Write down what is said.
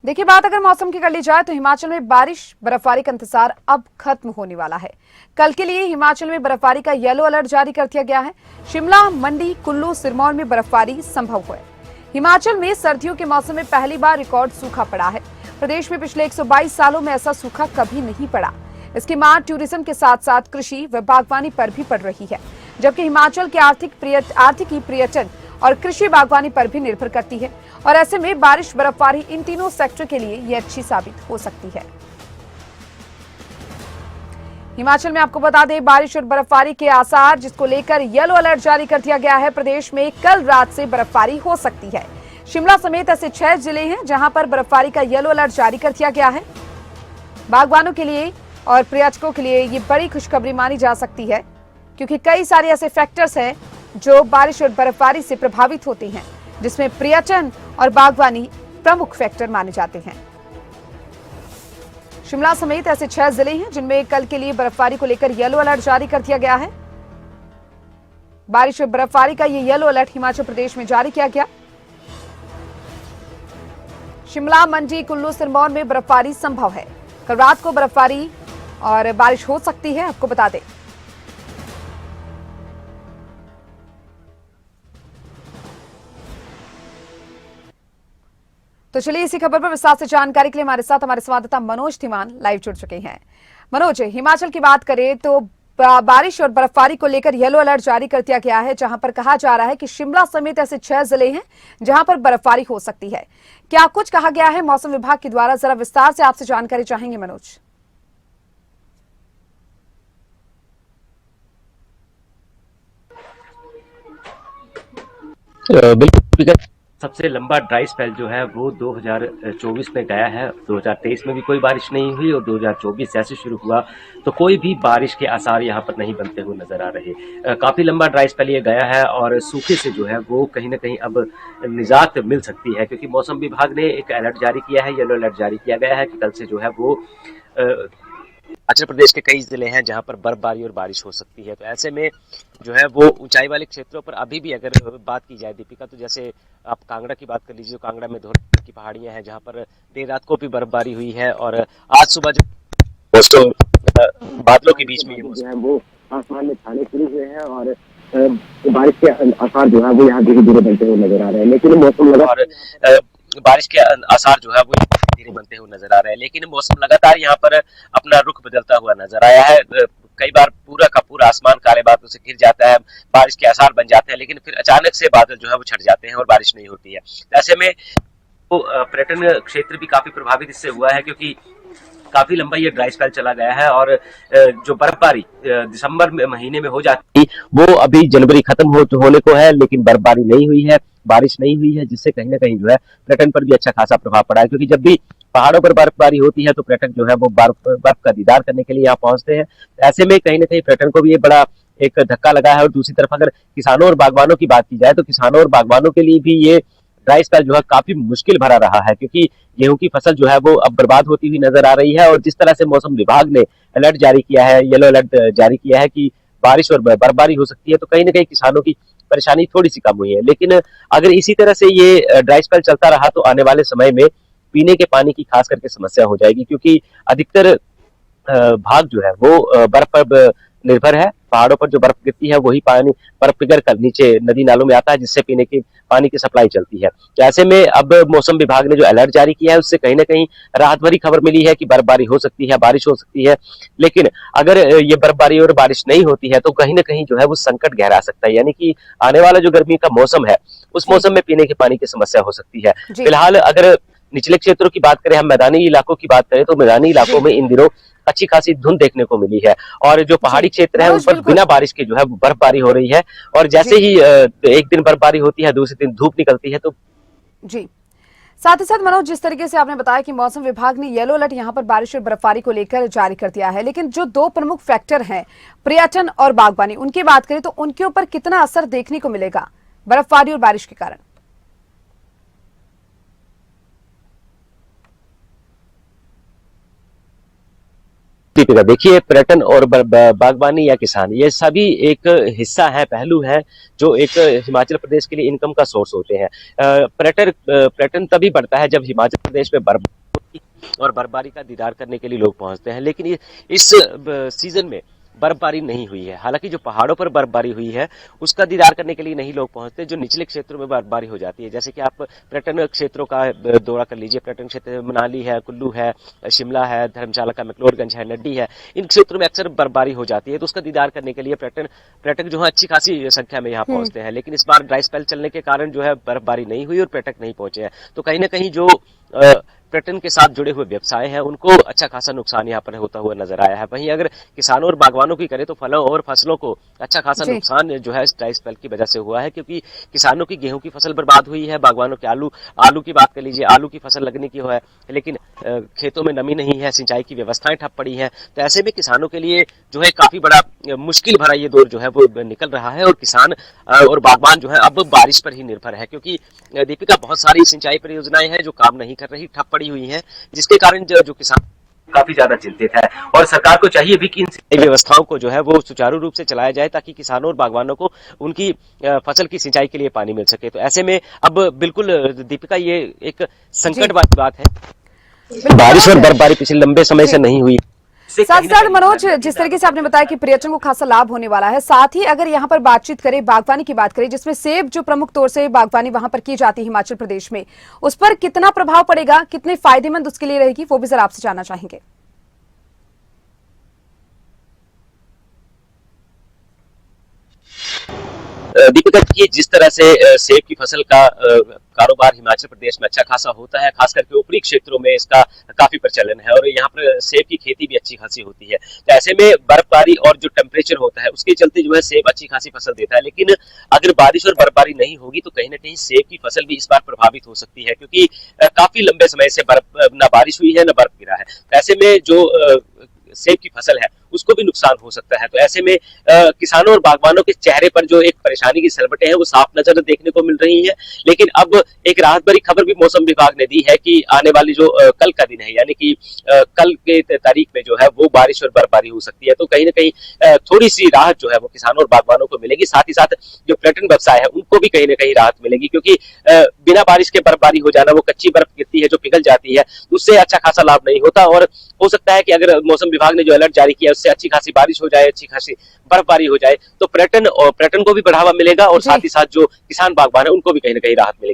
देखिए, बात अगर मौसम की कर ली जाए तो हिमाचल में बारिश बर्फबारी का इंतजार अब खत्म होने वाला है। कल के लिए हिमाचल में बर्फबारी का येलो अलर्ट जारी कर दिया गया है। शिमला, मंडी, कुल्लू, सिरमौर में बर्फबारी संभव है। हिमाचल में सर्दियों के मौसम में पहली बार रिकॉर्ड सूखा पड़ा है। प्रदेश में पिछले 122 सालों में ऐसा सूखा कभी नहीं पड़ा। इसकी मार टूरिज्म के साथ साथ कृषि व बागवानी पर भी पड़ रही है, जबकि हिमाचल के आर्थिकी पर्यटन और कृषि बागवानी पर भी निर्भर करती है। और ऐसे में बारिश बर्फबारी इन तीनों सेक्टर के लिए ये अच्छी साबित हो सकती है। हिमाचल में आपको बता दें, बारिश और बर्फबारी के आसार, जिसको लेकर येलो अलर्ट जारी कर दिया गया है। प्रदेश में कल रात से बर्फबारी हो सकती है। शिमला समेत ऐसे 6 जिले हैं जहां पर बर्फबारी का येलो अलर्ट जारी कर दिया गया है। बागवानों के लिए और पर्यटकों के लिए ये बड़ी खुशखबरी मानी जा सकती है, क्योंकि कई सारे ऐसे फैक्टर्स हैं जो बारिश और बर्फबारी से प्रभावित होते हैं, जिसमें पर्यटन और बागवानी प्रमुख फैक्टर माने जाते हैं। शिमला समेत ऐसे 6 जिले हैं जिनमें कल के लिए बर्फबारी को लेकर येलो अलर्ट जारी कर दिया गया है। बारिश और बर्फबारी का ये येलो अलर्ट हिमाचल प्रदेश में जारी किया गया। शिमला, मंडी, कुल्लू, सिरमौर में बर्फबारी संभव है। कल रात को बर्फबारी और बारिश हो सकती है, आपको बता दें। तो चलिए, इसी खबर पर विस्तार से जानकारी के लिए हमारे साथ हमारे संवाददाता मनोज धीमान लाइव जुड़ चुके हैं। मनोज, हिमाचल की बात करें तो बारिश और बर्फबारी को लेकर येलो अलर्ट जारी कर दिया गया है, जहां पर कहा जा रहा है कि शिमला समेत ऐसे 6 जिले हैं जहां पर बर्फबारी हो सकती है। क्या कुछ कहा गया है मौसम विभाग के द्वारा? जरा विस्तार से आपसे जानकारी चाहेंगे मनोज। बिल्कुल। सबसे लंबा ड्राई स्पेल जो है वो 2024 में गया है। 2023 में भी कोई बारिश नहीं हुई और 2024 जैसे शुरू हुआ तो कोई भी बारिश के आसार यहाँ पर नहीं बनते हुए नजर आ रहे। काफी लंबा ड्राई स्पेल ये गया है और सूखे से जो है वो कहीं ना कहीं अब निजात मिल सकती है, क्योंकि मौसम विभाग ने एक अलर्ट जारी किया है, येलो अलर्ट जारी किया गया है कि कल से जो है वो हिमाचल प्रदेश के कई जिले हैं जहां पर बर्फबारी और बारिश हो सकती है। तो ऐसे में जो है वो ऊंचाई वाले क्षेत्रों पर अभी भी अगर बात की जाए दीपिका, तो जैसे आप कांगड़ा की बात कर लीजिए, कांगड़ा में धौलपुर की पहाड़ियां हैं जहां पर देर रात को भी बर्फबारी हुई है और आज सुबह जो मौसम बादलों के बीच में ये जो है वो आसमान में छाने शुरू हुए हैं और बारिश के आसार जो है वो यहाँ धीरे धीरे बनते हुए नजर आ रहे हैं। लेकिन मौसम लगातार बारिश के आसार जो है वो धीरे बनते हुए नजर आ रहे हैं, लेकिन मौसम लगातार यहाँ पर अपना रुख बदलता हुआ नजर आया है। कई बार पूरा का पूरा आसमान काले बादलों से घिर जाता है, बारिश के आसार बन जाते हैं, लेकिन फिर अचानक से बादल जो है वो छट जाते हैं और बारिश नहीं होती है। ऐसे में तो पर्यटन क्षेत्र भी काफी प्रभावित इससे हुआ है, क्योंकि काफी लंबा ये ड्राई स्पेल चला गया है और जो बर्फबारी दिसंबर महीने में हो जाती वो अभी जनवरी खत्म होने को है, लेकिन बर्फबारी नहीं हुई है, बारिश नहीं हुई है, जिससे कहीं ना कहीं जो है पर्यटन पर भी अच्छा खासा प्रभाव पड़ा है। क्योंकि जब भी पहाड़ों पर बर्फबारी होती है तो पर्यटक जो है वो बर्फ का दीदार करने के लिए यहाँ पहुंचते हैं। ऐसे में कहीं ना कहीं पर्यटन को भी ये बड़ा एक धक्का लगा है। और दूसरी तरफ अगर किसानों और बागवानों की बात की जाए तो किसानों और बागवानों के लिए भी ये ड्राई स्पेल जो है काफी मुश्किल भरा रहा है, क्योंकि गेहूं की फसल जो है वो अब बर्बाद होती हुई नजर आ रही है। और जिस तरह से मौसम विभाग ने अलर्ट जारी किया है, येलो अलर्ट जारी किया है कि बारिश और बर्फबारी हो सकती है, तो कहीं ना कहीं किसानों की परेशानी थोड़ी सी कम हुई है। लेकिन अगर इसी तरह से ये ड्राई स्पेल चलता रहा तो आने वाले समय में पीने के पानी की खास करके समस्या हो जाएगी, क्योंकि अधिकतर भाग जो है वो बर्फ पर निर्भर है। पहाड़ों पर जो बर्फ गिरती है वही पानी बर्फ पिघल कर नीचे नदी नालों में आता है, जिससे पीने के पानी की सप्लाई चलती है। तो ऐसे में अब मौसम विभाग ने जो अलर्ट जारी किया है उससे कहीं ना कहीं राहत भरी खबर मिली है कि बर्फबारी हो सकती है, बारिश हो सकती है। लेकिन अगर ये बर्फबारी और बारिश नहीं होती है तो कहीं ना कहीं जो है वो संकट गहरा सकता है, यानी कि आने वाला जो गर्मी का मौसम है उस मौसम में पीने के पानी की समस्या हो सकती है। फिलहाल अगर निचले क्षेत्रों की बात करें, हम मैदानी इलाकों की बात करें, तो मैदानी इलाकों में इन दिनों अच्छी खासी धुंध देखने को मिली है और जो पहाड़ी क्षेत्र है उन पर बिना बारिश के जो है बर्फबारी हो रही है। और जैसे ही एक दिन बर्फबारी होती है दूसरे दिन धूप निकलती है। तो जी, साथ ही साथ मनोज, जिस तरीके से आपने बताया कि मौसम विभाग ने येलो अलर्ट यहां पर बारिश और बर्फबारी को लेकर जारी कर दिया है, लेकिन जो 2 प्रमुख फैक्टर हैं, पर्यटन और बागवानी, उनकी बात करें तो उनके ऊपर कितना असर देखने को मिलेगा बर्फबारी और बारिश के कारण? दीपिका, देखिए पर्यटन और बागवानी या किसान ये सभी एक हिस्सा है, पहलू है जो एक हिमाचल प्रदेश के लिए इनकम का सोर्स होते हैं। पर्यटन तभी बढ़ता है जब हिमाचल प्रदेश में बर्फबारी और बर्फबारी का दीदार करने के लिए लोग पहुंचते हैं, लेकिन इस सीजन में बर्फबारी नहीं हुई है। हालांकि जो पहाड़ों पर बर्फबारी हुई है उसका दीदार करने के लिए नहीं लोग पहुंचते, जो निचले क्षेत्रों में बर्फबारी हो जाती है। जैसे कि आप पर्यटन क्षेत्रों का दौरा कर लीजिए, पर्यटन क्षेत्र मनाली है, कुल्लू है, शिमला है, धर्मशाला का मैक्लोडगंज है, नड्डी है, इन क्षेत्रों में अक्सर बर्फबारी हो जाती है। तो उसका दीदार करने के लिए पर्यटक जो है अच्छी खासी संख्या में यहाँ पहुंचते हैं, लेकिन इस बार ड्राई स्पेल चलने के कारण जो है बर्फबारी नहीं हुई और पर्यटक नहीं पहुंचे हैं। तो कहीं ना कहीं जो पर्यटन के साथ जुड़े हुए व्यवसाय हैं उनको अच्छा खासा नुकसान यहाँ पर होता हुआ नजर आया है। वहीं अगर किसानों और बागवानों की करें तो फलों और फसलों को अच्छा खासा नुकसान जो है ड्राई स्पेल की वजह से हुआ है, क्योंकि किसानों की गेहूं की फसल बर्बाद हुई है, बागवानों के आलू की बात कर लीजिए, आलू की फसल लगने की है, लेकिन खेतों में नमी नहीं है, सिंचाई की व्यवस्थाएं ठप पड़ी है। तो ऐसे में किसानों के लिए जो है काफी बड़ा मुश्किल भरा ये दौर जो है वो निकल रहा है, और किसान और बागवान जो है अब बारिश पर ही निर्भर है, क्योंकि दीपिका बहुत सारी सिंचाई परियोजनाएं हैं जो काम नहीं कर रही, ठप पड़ी हुई हैं, जिसके कारण जो किसान काफी ज्यादा चिंतित है। और सरकार को चाहिए भी कि इन सिंचाई व्यवस्थाओं को जो है वो सुचारू रूप से चलाया जाए, ताकि किसानों और बागवानों को उनकी फसल की सिंचाई के लिए पानी मिल सके। तो ऐसे में अब बिल्कुल दीपिका ये एक संकट वाली बात है। बारिश और बर्फबारी पिछले लंबे समय से नहीं हुई। साथ साथ मनोज, जिस तरीके से आपने बताया कि पर्यटन को खासा लाभ होने वाला है, साथ ही अगर यहाँ पर बातचीत करें, बागवानी की बात करें, जिसमें सेब जो प्रमुख तौर से बागवानी वहां पर की जाती है हिमाचल प्रदेश में, उस पर कितना प्रभाव पड़ेगा, कितने फायदेमंद उसके लिए रहेगी, वो भी जरा आपसे जानना चाहेंगे। दीपिका जी, जिस तरह से सेब की फसल का कारोबार हिमाचल प्रदेश में अच्छा खासा होता है, खास करके ऊपरी क्षेत्रों में इसका काफी प्रचलन है, और यहाँ पर सेब की खेती भी अच्छी खासी होती है। तो ऐसे में बर्फबारी और जो टेम्परेचर होता है उसके चलते जो है सेब अच्छी खासी फसल देता है, लेकिन अगर बारिश और बर्फबारी नहीं होगी तो कहीं ना कहीं सेब की फसल भी इस बार प्रभावित हो सकती है, क्योंकि काफी लंबे समय से न बारिश हुई है न बर्फ गिरा है। तो ऐसे में जो सेब की फसल है उसको भी नुकसान हो सकता है। तो ऐसे में किसानों और बागवानों के चेहरे पर जो एक परेशानी की सलवटें हैं वो साफ नजर देखने को मिल रही हैं। लेकिन अब एक राहत भरी खबर भी मौसम विभाग ने दी है कि आने वाली जो कल का दिन है, यानी कि कल के तारीख में जो है वो बारिश और बर्फबारी हो सकती है। तो कहीं ना कहीं थोड़ी सी राहत जो है वो किसानों और बागवानों को मिलेगी, साथ ही साथ जो पर्यटन व्यवसाय है उनको भी कहीं ना कहीं राहत मिलेगी, क्योंकि बिना बारिश के बर्फबारी हो जाना, वो कच्ची बर्फ गिरती है जो पिघल जाती है, उससे अच्छा खासा लाभ नहीं होता। और हो सकता है कि अगर मौसम विभाग ने जो अलर्ट जारी किया उससे अच्छी खासी बारिश हो जाए, अच्छी खासी बर्फबारी हो जाए, तो पर्यटन को भी बढ़ावा मिलेगा, और साथ ही साथ जो किसान बागवान है उनको भी कहीं ना कहीं राहत मिलेगी।